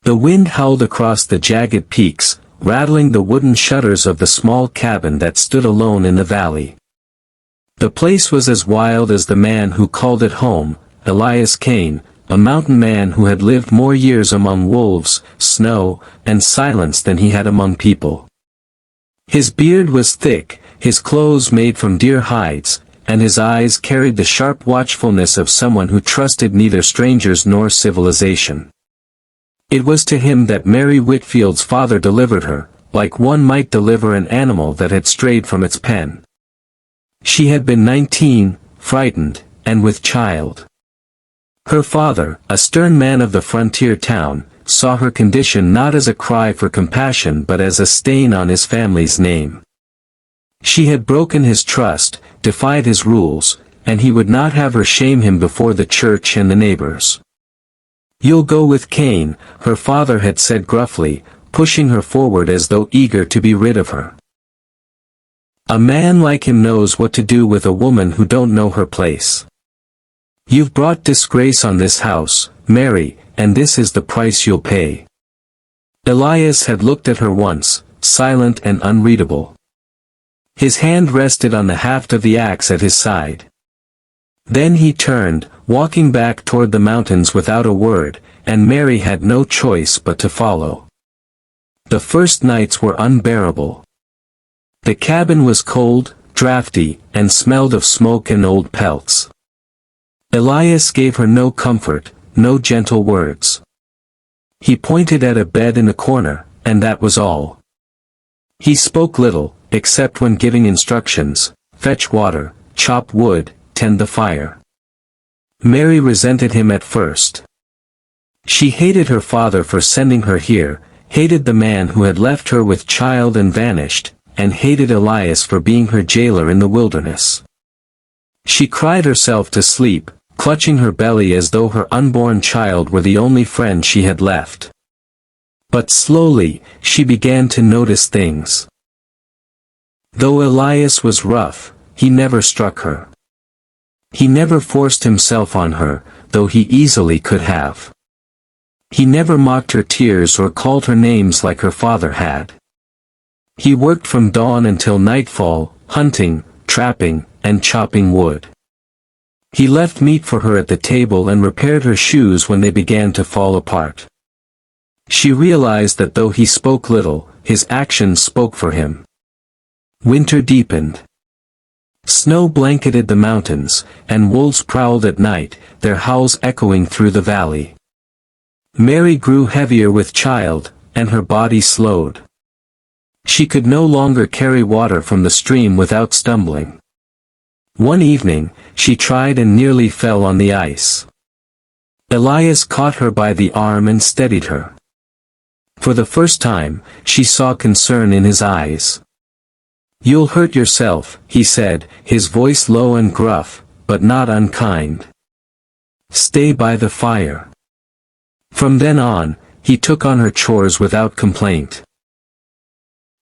The wind howled across the jagged peaks, rattling the wooden shutters of the small cabin that stood alone in the valley. The place was as wild as the man who called it home, Elias Kane, a mountain man who had lived more years among wolves, snow, and silence than he had among people. His beard was thick, his clothes made from deer hides, and his eyes carried the sharp watchfulness of someone who trusted neither strangers nor civilization. It was to him that Mary Whitfield's father delivered her, like one might deliver an animal that had strayed from its pen. She had been 19, frightened, and with child. Her father, a stern man of the frontier town, saw her condition not as a cry for compassion but as a stain on his family's name. She had broken his trust, defied his rules, and he would not have her shame him before the church and the neighbors. "You'll go with Cain," her father had said gruffly, pushing her forward as though eager to be rid of her. "A man like him knows what to do with a woman who don't know her place. You've brought disgrace on this house, Mary, and this is the price you'll pay." Elias had looked at her once, silent and unreadable. His hand rested on the haft of the axe at his side. Then he turned, walking back toward the mountains without a word, and Mary had no choice but to follow. The first nights were unbearable. The cabin was cold, drafty, and smelled of smoke and old pelts. Elias gave her no comfort, no gentle words. He pointed at a bed in a corner, and that was all. He spoke little, except when giving instructions: fetch water, chop wood, tend the fire. Mary resented him at first. She hated her father for sending her here, hated the man who had left her with child and vanished, and hated Elias for being her jailer in the wilderness. She cried herself to sleep, clutching her belly as though her unborn child were the only friend she had left. But slowly, she began to notice things. Though Elias was rough, he never struck her. He never forced himself on her, though he easily could have. He never mocked her tears or called her names like her father had. He worked from dawn until nightfall, hunting, trapping, and chopping wood. He left meat for her at the table and repaired her shoes when they began to fall apart. She realized that though he spoke little, his actions spoke for him. Winter deepened. Snow blanketed the mountains, and wolves prowled at night, their howls echoing through the valley. Mary grew heavier with child, and her body slowed. She could no longer carry water from the stream without stumbling. One evening, she tried and nearly fell on the ice. Elias caught her by the arm and steadied her. For the first time, she saw concern in his eyes. "You'll hurt yourself," he said, his voice low and gruff, but not unkind. "Stay by the fire." From then on, he took on her chores without complaint.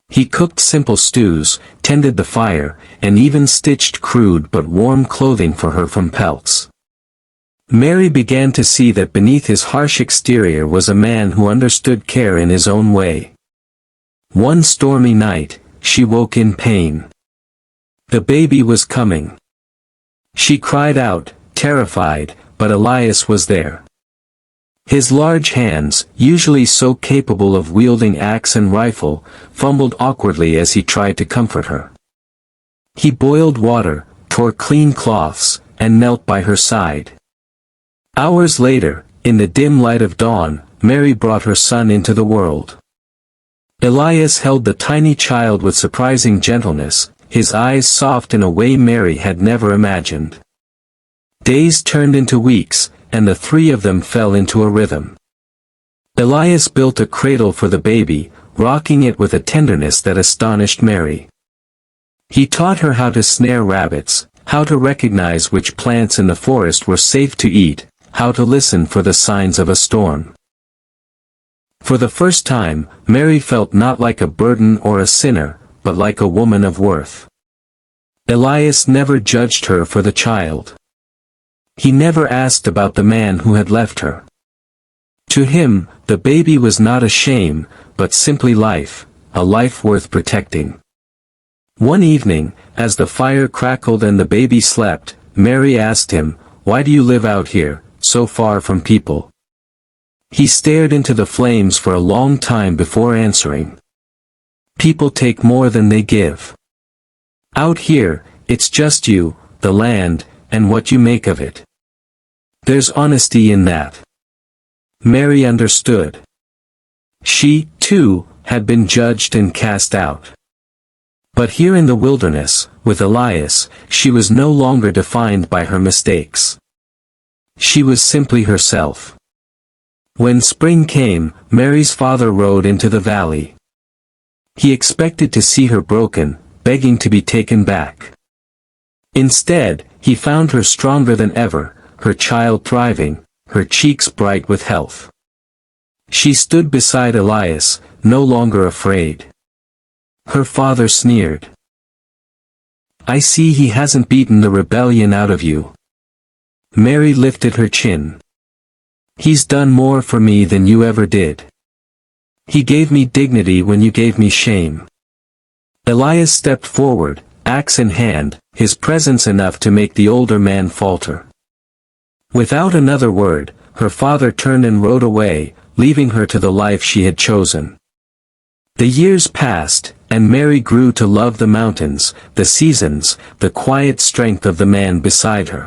He cooked simple stews, tended the fire, and even stitched crude but warm clothing for her from pelts. Mary began to see that beneath his harsh exterior was a man who understood care in his own way. One stormy night, she woke in pain. The baby was coming. She cried out, terrified, but Elias was there. His large hands, usually so capable of wielding axe and rifle, fumbled awkwardly as he tried to comfort her. He boiled water, tore clean cloths, and knelt by her side. Hours later, in the dim light of dawn, Mary brought her son into the world. Elias held the tiny child with surprising gentleness, his eyes soft in a way Mary had never imagined. Days turned into weeks, and the three of them fell into a rhythm. Elias built a cradle for the baby, rocking it with a tenderness that astonished Mary. He taught her how to snare rabbits, how to recognize which plants in the forest were safe to eat, how to listen for the signs of a storm. For the first time, Mary felt not like a burden or a sinner, but like a woman of worth. Elias never judged her for the child. He never asked about the man who had left her. To him, the baby was not a shame, but simply life, a life worth protecting. One evening, as the fire crackled and the baby slept, Mary asked him, "Why do you live out here, so far from people?" He stared into the flames for a long time before answering. "People take more than they give. Out here, it's just you, the land, and what you make of it. There's honesty in that." Mary understood. She, too, had been judged and cast out. But here in the wilderness, with Elias, she was no longer defined by her mistakes. She was simply herself. When spring came, Mary's father rode into the valley. He expected to see her broken, begging to be taken back. Instead, he found her stronger than ever, her child thriving, her cheeks bright with health. She stood beside Elias, no longer afraid. Her father sneered. "I see he hasn't beaten the rebellion out of you." Mary lifted her chin. "He's done more for me than you ever did. He gave me dignity when you gave me shame." Elias stepped forward, axe in hand, his presence enough to make the older man falter. Without another word, her father turned and rode away, leaving her to the life she had chosen. The years passed, and Mary grew to love the mountains, the seasons, the quiet strength of the man beside her.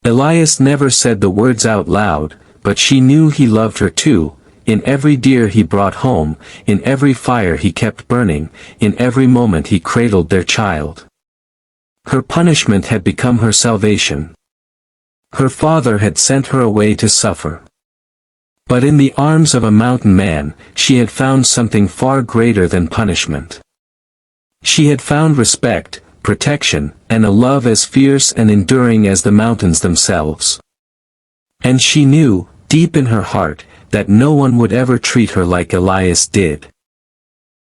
Elias never said the words out loud, but she knew he loved her too, in every deer he brought home, in every fire he kept burning, in every moment he cradled their child. Her punishment had become her salvation. Her father had sent her away to suffer. But in the arms of a mountain man, she had found something far greater than punishment. She had found respect, protection, and a love as fierce and enduring as the mountains themselves. And she knew, deep in her heart, that no one would ever treat her like Elias did.